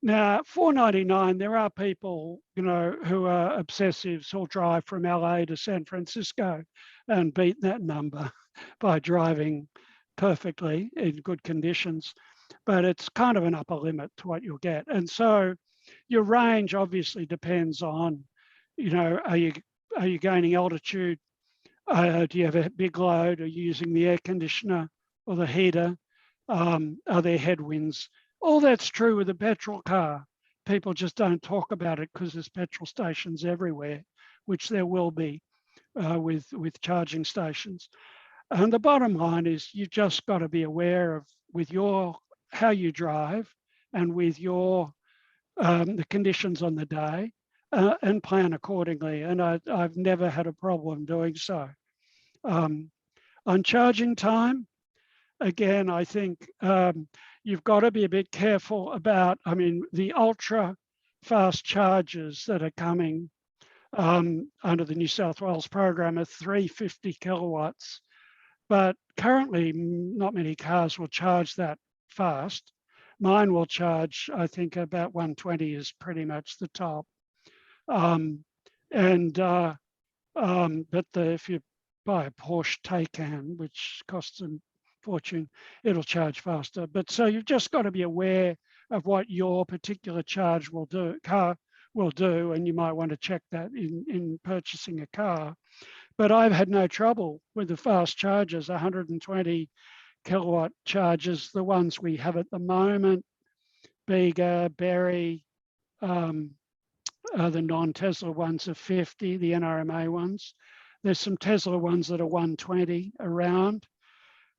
Now, 499, there are people, you know, who are obsessives who'll drive from LA to San Francisco and beat that number by driving perfectly in good conditions. But it's kind of an upper limit to what you'll get. And so your range obviously depends on, you know, are you gaining altitude? Do you have a big load? Are you using the air conditioner or the heater? Are there headwinds? All that's true with a petrol car. People just don't talk about it because there's petrol stations everywhere, which there will be with charging stations. And the bottom line is you've just got to be aware of how you drive and with the conditions on the day and plan accordingly. And I've never had a problem doing so. On charging time, again, I think you've got to be a bit careful about, I mean, the ultra fast chargers that are coming under the New South Wales program are 350 kilowatts, but currently not many cars will charge that fast. Mine will charge, I think about 120 is pretty much the top. But if you buy a Porsche Taycan, which costs a fortune, it'll charge faster. But so you've just got to be aware of what your particular car will do, and you might want to check that in purchasing a car. But I've had no trouble with the fast chargers, 120 kilowatt chargers, the ones we have at the moment, Bega, Berry, the non-Tesla ones are 50, the NRMA ones. There's some Tesla ones that are 120 around.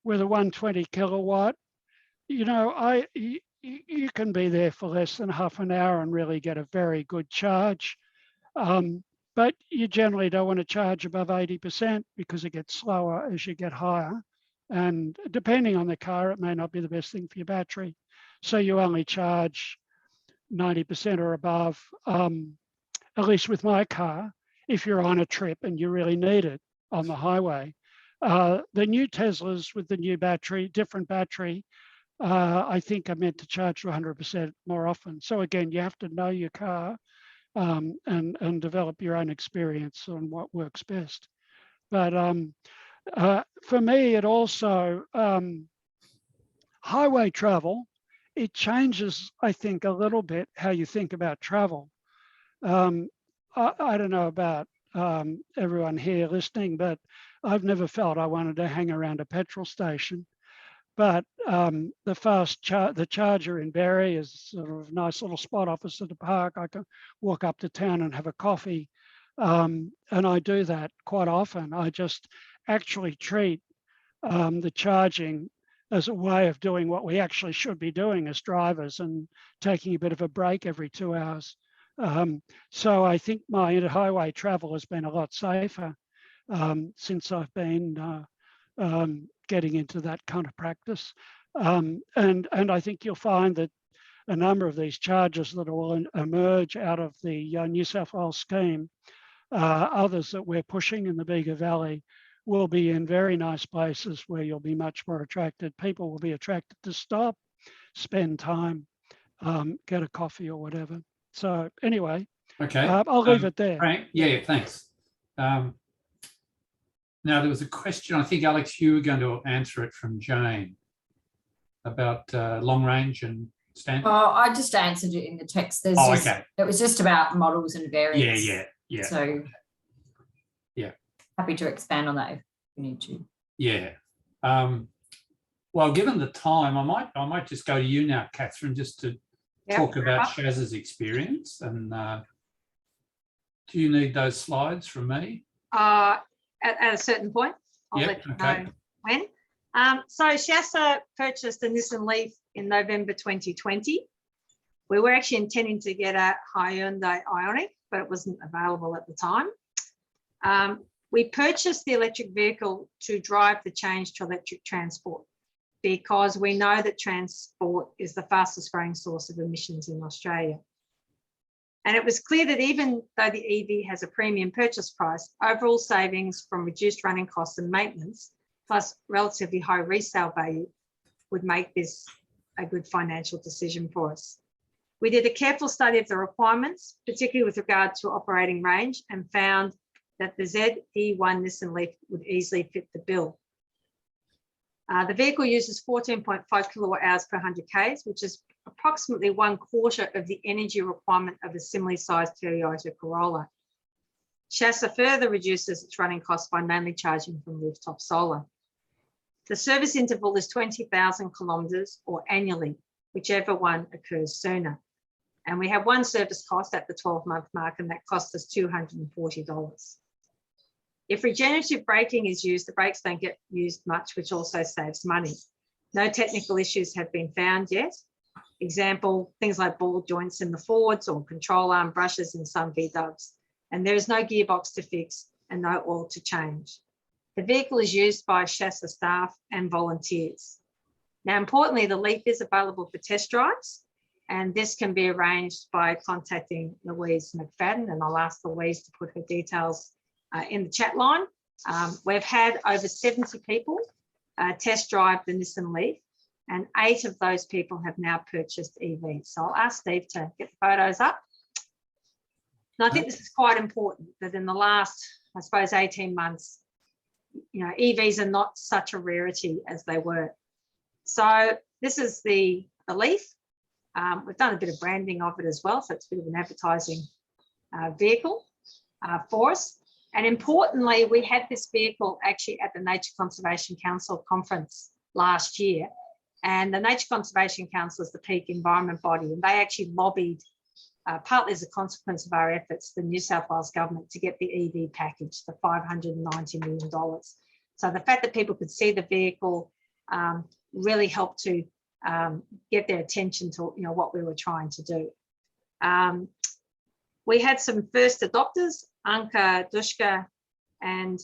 With a 120 kilowatt, you know, you can be there for less than half an hour and really get a very good charge. But you generally don't want to charge above 80% because it gets slower as you get higher. And depending on the car, it may not be the best thing for your battery. So you only charge 90% or above, at least with my car, if you're on a trip and you really need it on the highway. The new Teslas with the new battery, different battery, I think are meant to charge to 100% more often. So again, you have to know your car and develop your own experience on what works best. But for me, it also, highway travel, it changes, I think, a little bit how you think about travel. I don't know about everyone here listening, but I've never felt I wanted to hang around a petrol station. But the charger in Berry is sort of a nice little spot opposite the park. I can walk up to town and have a coffee. And I do that quite often. I just actually treat the charging as a way of doing what we actually should be doing as drivers and taking a bit of a break every 2 hours. So I think my highway travel has been a lot safer since I've been getting into that kind of practice. And I think you'll find that a number of these charges that will emerge out of the New South Wales scheme, others that we're pushing in the Bega Valley, will be in very nice places where you'll be much more attracted. People will be attracted to stop, spend time, get a coffee or whatever. So anyway, okay, I'll leave it there. Frank, yeah, thanks. Now there was a question, I think Alex, you were going to answer it from Jane about long range and standard. Oh, I just answered it in the text. There's okay. It was just about models and variants. Yeah. Yeah. So yeah, happy to expand on that if you need to. Yeah. Well, given the time, I might just go to you now, Kathryn, just to talk about SHASA's experience. And do you need those slides from me? At a certain point, I'll let you know when. So SHASA purchased a Nissan Leaf in November 2020. We were actually intending to get a Hyundai Ioniq, but it wasn't available at the time. We purchased the electric vehicle to drive the change to electric transport, because we know that transport is the fastest growing source of emissions in Australia. And it was clear that even though the EV has a premium purchase price, overall savings from reduced running costs and maintenance, plus relatively high resale value, would make this a good financial decision for us. We did a careful study of the requirements, particularly with regard to operating range, and found that the ZE1 Nissan Leaf would easily fit the bill. The vehicle uses 14.5 kilowatt hours per 100 Ks, which is approximately 1/4 of the energy requirement of a similarly sized Toyota Corolla. SHASA further reduces its running costs by mainly charging from rooftop solar. The service interval is 20,000 kilometres or annually, whichever one occurs sooner. And we have one service cost at the 12-month mark, and that costs us $240. If regenerative braking is used, the brakes don't get used much, which also saves money. No technical issues have been found yet. Example, things like ball joints in the Fords or control arm brushes in some VWs. And there is no gearbox to fix and no oil to change. The vehicle is used by SHASA staff and volunteers. Now, importantly, the Leaf is available for test drives, and this can be arranged by contacting Louise McFadden, and I'll ask Louise to put her details in the chat line. We've had over 70 people test drive the Nissan Leaf, and 8 of those people have now purchased EVs. So I'll ask Steve to get the photos up. And I think this is quite important, that in the last, I suppose, 18 months, you know, EVs are not such a rarity as they were. So this is the Leaf. We've done a bit of branding of it as well, so it's a bit of an advertising vehicle for us. And importantly, we had this vehicle actually at the Nature Conservation Council conference last year. And the Nature Conservation Council is the peak environment body, and they actually lobbied, partly as a consequence of our efforts, the New South Wales government to get the EV package, the $590 million. So the fact that people could see the vehicle really helped to get their attention to, you know, what we were trying to do. We had some first adopters, Anka Dushka and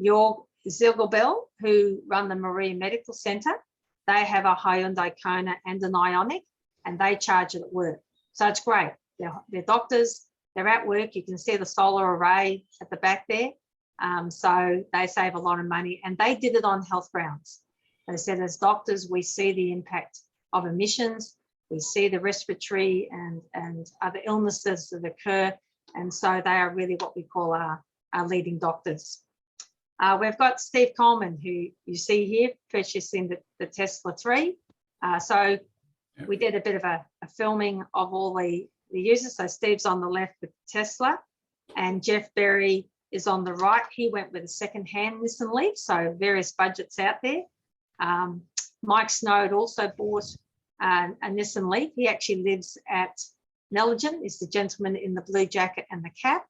Jorg Zilgerbell, who run the Maria Medical Centre. They have a Hyundai Kona and an Ioniq, and they charge it at work. So it's great. They're doctors, they're at work. You can see the solar array at the back there. So they save a lot of money, and they did it on health grounds. They said, as doctors, we see the impact of emissions, we see the respiratory and other illnesses that occur, and so they are really what we call our leading doctors. We've got Steve Coleman, who you see here, purchasing the Tesla 3. So we did a bit of a filming of all the users. So Steve's on the left with Tesla, and Jeff Berry is on the right. He went with a second-hand Nissan Leaf, so various budgets out there. Mike Snowd also bought a Nissan Leaf. He actually lives at Neligan, is the gentleman in the blue jacket and the cap.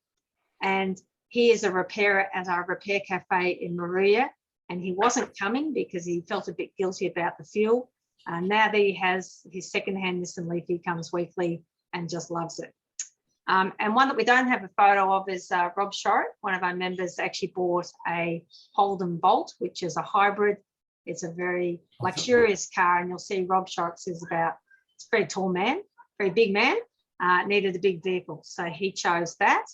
And he is a repairer at our repair cafe in Maria. And he wasn't coming because he felt a bit guilty about the fuel. Now that he has his second-hand Nissan Leaf, he comes weekly and just loves it. And one that we don't have a photo of is Rob Shorett. One of our members actually bought a Holden Bolt, which is a hybrid. It's a very luxurious car, and you'll see Rob Shorett is it's a very tall man, very big man, needed a big vehicle. So he chose that.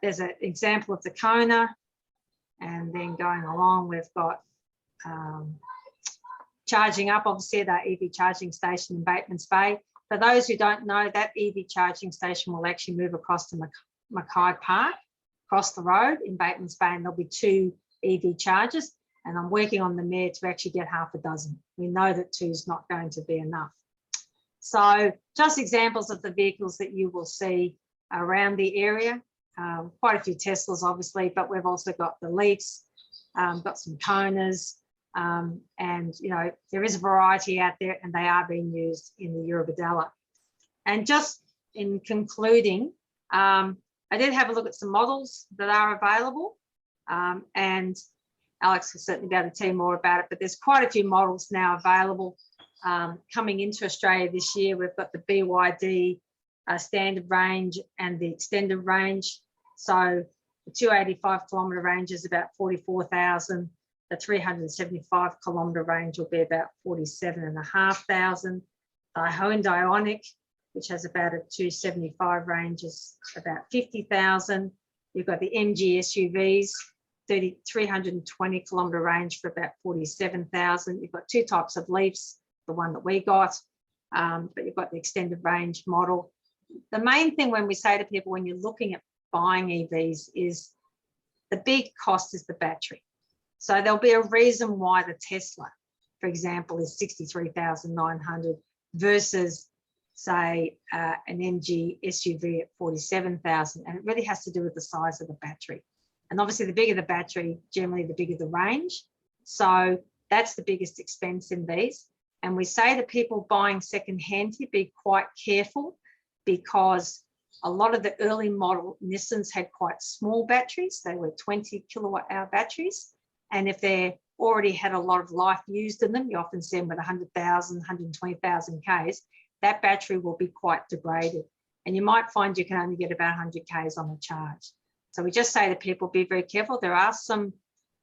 There's an example of the Kona, and then going along, we've got charging up, obviously, that EV charging station in Batemans Bay. For those who don't know, that EV charging station will actually move across to Mackay Park, across the road in Batemans Bay, and there'll be 2 EV chargers, and I'm working on the mayor to actually get half a dozen. We know that 2 is not going to be enough. So just examples of the vehicles that you will see around the area. Quite a few Teslas, obviously, but we've also got the Leafs, got some Konas, and there is a variety out there, and they are being used in the Eurobodalla. And just in concluding, I did have a look at some models that are available, and Alex will certainly be able to tell you more about it, but there's quite a few models now available coming into Australia this year. We've got the BYD standard range and the extended range. So the 285 kilometre range is about 44,000. The 375 kilometre range will be about 47,500. The Hyundai Ioniq, which has about a 275 range, is about 50,000. You've got the MG SUVs, 320 kilometre range for about 47,000. You've got two types of Leafs, the one that we got, but you've got the extended range model. The main thing when we say to people when you're looking at buying EVs is the big cost is the battery. So there'll be a reason why the Tesla, for example, is 63,900 versus, say, an MG SUV at 47,000. And it really has to do with the size of the battery. And obviously, the bigger the battery, generally the bigger the range. So that's the biggest expense in these. And we say to people buying secondhand to be quite careful, because a lot of the early model Nissans had quite small batteries. They were 20 kilowatt hour batteries. And if they already had a lot of life used in them, you often see them with 100,000, 120,000 Ks, that battery will be quite degraded. And you might find you can only get about 100 Ks on a charge. So we just say to people, be very careful. There are some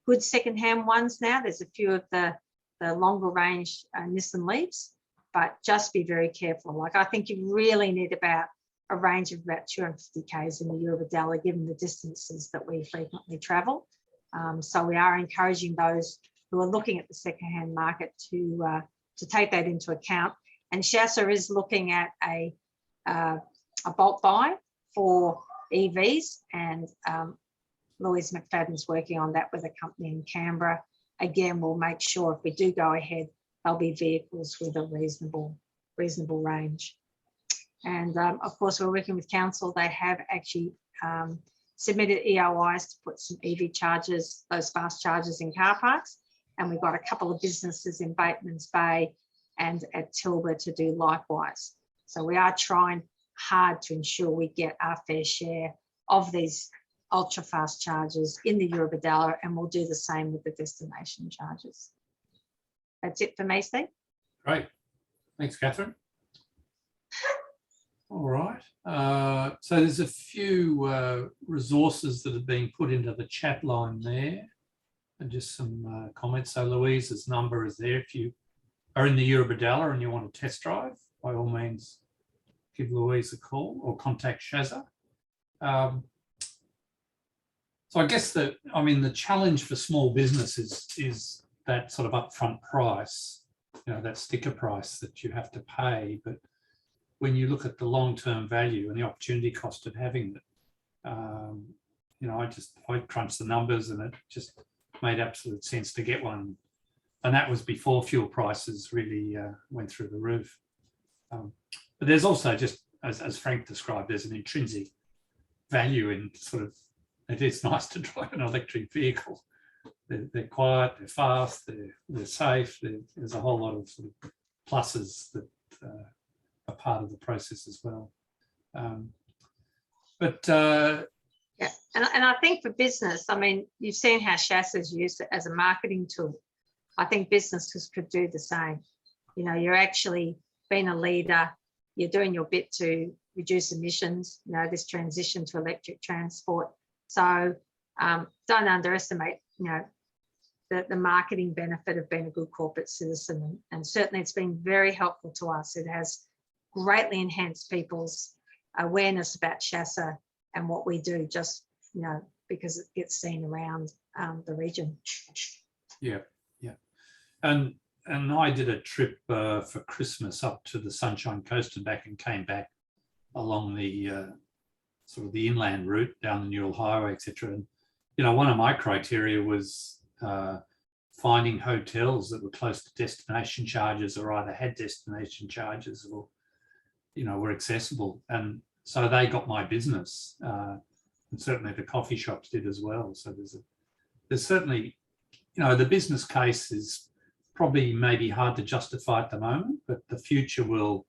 good secondhand ones now. There's a few of the longer range Nissan Leafs, but just be very careful. Like, I think you really need about a range of about 250 Ks in the Eurobodalla, given the distances that we frequently travel. So we are encouraging those who are looking at the secondhand market to take that into account. And SHASA is looking at a bulk buy for EVs, and Louise McFadden's working on that with a company in Canberra. Again, we'll make sure if we do go ahead, there'll be vehicles with a reasonable range. And of course, we're working with council. They have actually submitted EOIs to put some EV chargers, those fast chargers, in car parks. And we've got a couple of businesses in Batemans Bay and at Tilba to do likewise. So we are trying hard to ensure we get our fair share of these ultra fast chargers in the Eurobodalla, and we'll do the same with the destination chargers. That's it for me, Steve. Great. Thanks, Kathryn. All right. So there's a few resources that have been put into the chat line there, and just some comments. So Louise's number is there. If you are in the Eurobodalla and you want to test drive, by all means, give Louise a call or contact SHASA. So I guess the challenge for small businesses is that sort of upfront price, that sticker price that you have to pay. But when you look at the long-term value and the opportunity cost of having it, I crunched the numbers and it just made absolute sense to get one. And that was before fuel prices really went through the roof. But there's also, just as Frank described, there's an intrinsic value in sort of, it is nice to drive an electric vehicle. They're quiet, they're fast, they're safe. There's a whole lot of sort of pluses that are part of the process as well. Yeah, and I think for business, you've seen how SHASA is used it as a marketing tool. I think businesses could do the same. You're actually being a leader, you're doing your bit to reduce emissions, this transition to electric transport. So don't underestimate, the marketing benefit of being a good corporate citizen. And certainly it's been very helpful to us. It has greatly enhanced people's awareness about SHASA and what we do, just, because it gets seen around the region. Yeah. And I did a trip for Christmas up to the Sunshine Coast and back, and came back along the sort of the inland route down the Newell Highway, etc. And one of my criteria was finding hotels that were close to destination charges, or either had destination charges or were accessible. And So they got my business, and certainly the coffee shops did as well. So there's certainly, you know, the business case is probably maybe hard to justify at the moment, but the future will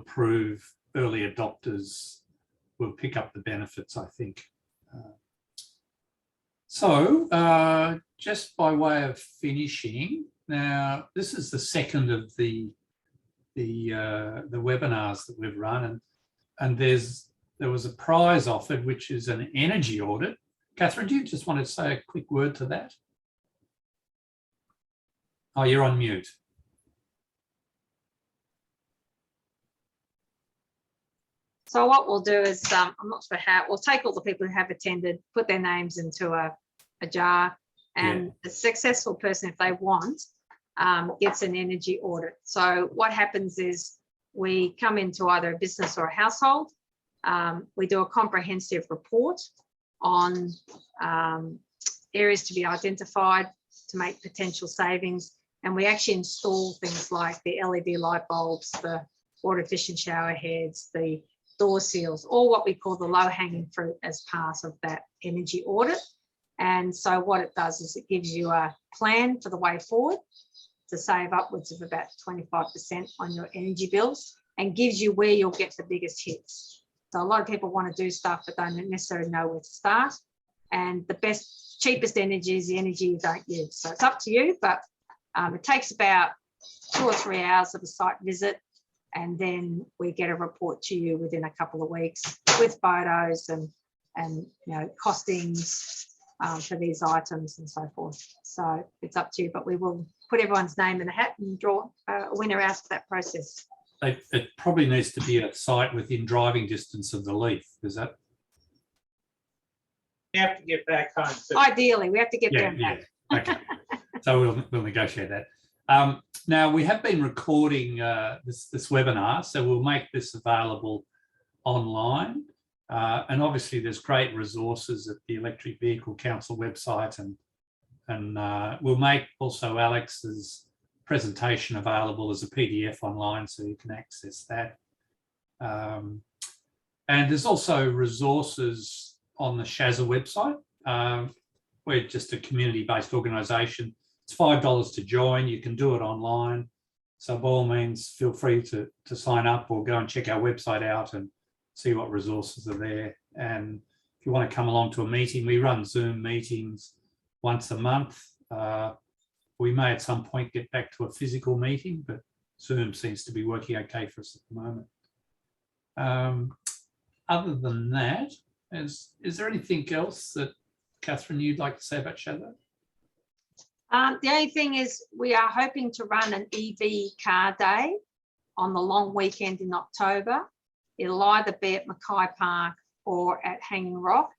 prove early adopters will pick up the benefits, I think. Just by way of finishing, now this is the second of the webinars that we've run, and there was a prize offered, which is an energy audit. Kathryn, do you just want to say a quick word to that? Oh, you're on mute. So what we'll do is, I'm not sure how, we'll take all the people who have attended, put their names into a jar, and the successful person, if they want, gets an energy audit. So what happens is we come into either a business or a household. We do a comprehensive report on areas to be identified to make potential savings. And we actually install things like the LED light bulbs, the water efficient shower heads, the door seals, all what we call the low-hanging fruit as part of that energy audit. And so what it does is it gives you a plan for the way forward to save upwards of about 25% on your energy bills, and gives you where you'll get the biggest hits. So a lot of people want to do stuff but don't necessarily know where to start. And the best, cheapest energy is the energy you don't use. So it's up to you, but it takes about 2 or 3 hours of a site visit, and then we get a report to you within a couple of weeks with photos and you know, costings for these items and so forth. So it's up to you, but we will put everyone's name in a hat and draw a winner out of that process. It probably needs to be a site within driving distance of the Leaf, is that? We have to get back home. Ideally, we have to get there and back. Okay. So we'll negotiate that. Now, we have been recording this webinar, so we'll make this available online. And obviously, there's great resources at the Electric Vehicle Council website, and we'll make also Alex's presentation available as a PDF online, so you can access that. And there's also resources on the SHASA website. We're just a community-based organisation. It's $5 to join. You can do it online. So by all means, feel free to sign up or go and check our website out and see what resources are there. And if you want to come along to a meeting, we run Zoom meetings once a month. We may at some point get back to a physical meeting, but Zoom seems to be working okay for us at the moment. Other than that, is there anything else that, Kathryn, you'd like to say about SHASA? The only thing is we are hoping to run an EV car day on the long weekend in October. It'll either be at Mackay Park or at Hanging Rock.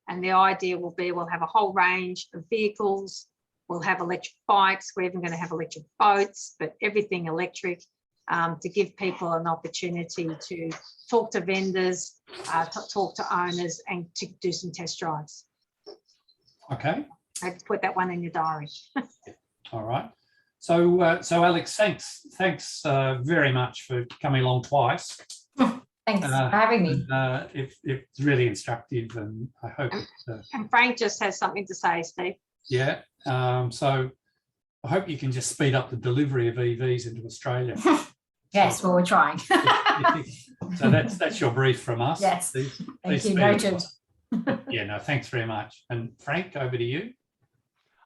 And the idea will be we'll have a whole range of vehicles. We'll have electric bikes. We're even going to have electric boats, but everything electric, to give people an opportunity to talk to vendors, talk to owners, and to do some test drives. Okay. I have to put that one in your diary. All right. So Alex, thanks very much for coming along twice. Thanks for having me. It's really instructive, and I hope. And Frank just has something to say, Steve. Yeah. So I hope you can just speed up the delivery of EVs into Australia. Yes, well, we're trying. So that's your brief from us. Yes. Thank you. Noted. Yeah. No. Thanks very much. And Frank, over to you.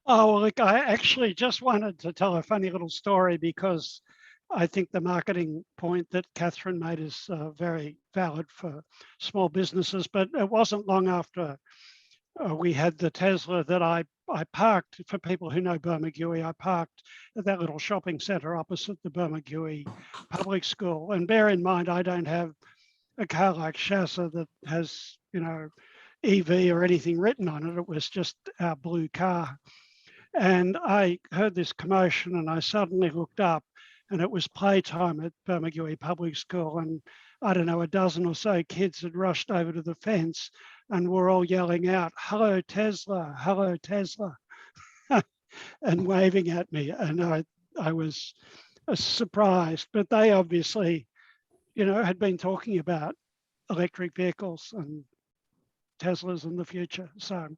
Oh, well, look, I actually just wanted to tell a funny little story, because I think the marketing point that Kathryn made is very valid for small businesses. But it wasn't long after we had the Tesla that I parked, for people who know Bermagui, I parked at that little shopping centre opposite the Bermagui Public School. And bear in mind, I don't have a car like SHASA that has, you know, EV or anything written on it. It was just our blue car. And I heard this commotion, and I suddenly looked up, and it was playtime at Bermagui Public School. And I don't know, a dozen or so kids had rushed over to the fence and were all yelling out, "Hello, Tesla, hello, Tesla," and waving at me. And I was surprised, but they obviously, you know, had been talking about electric vehicles and Teslas in the future. So,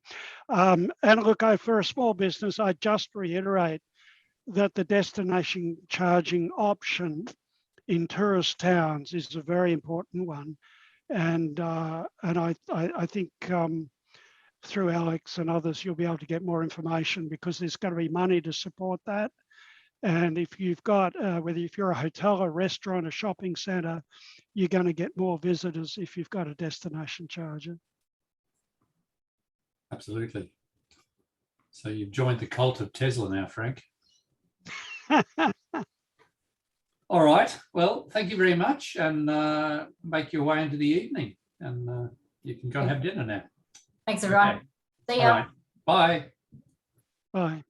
and look, for a small business, I just reiterate that the destination charging option in tourist towns is a very important one. And I think through Alex and others, you'll be able to get more information, because there's going to be money to support that. And if you've got, whether if you're a hotel, a restaurant, a shopping centre, you're going to get more visitors if you've got a destination charger. Absolutely. So you've joined the cult of Tesla now, Frank. All right. Well, thank you very much, and make your way into the evening, and you can go and have dinner now. Thanks, everyone. Okay. See All ya. right. Bye. Bye.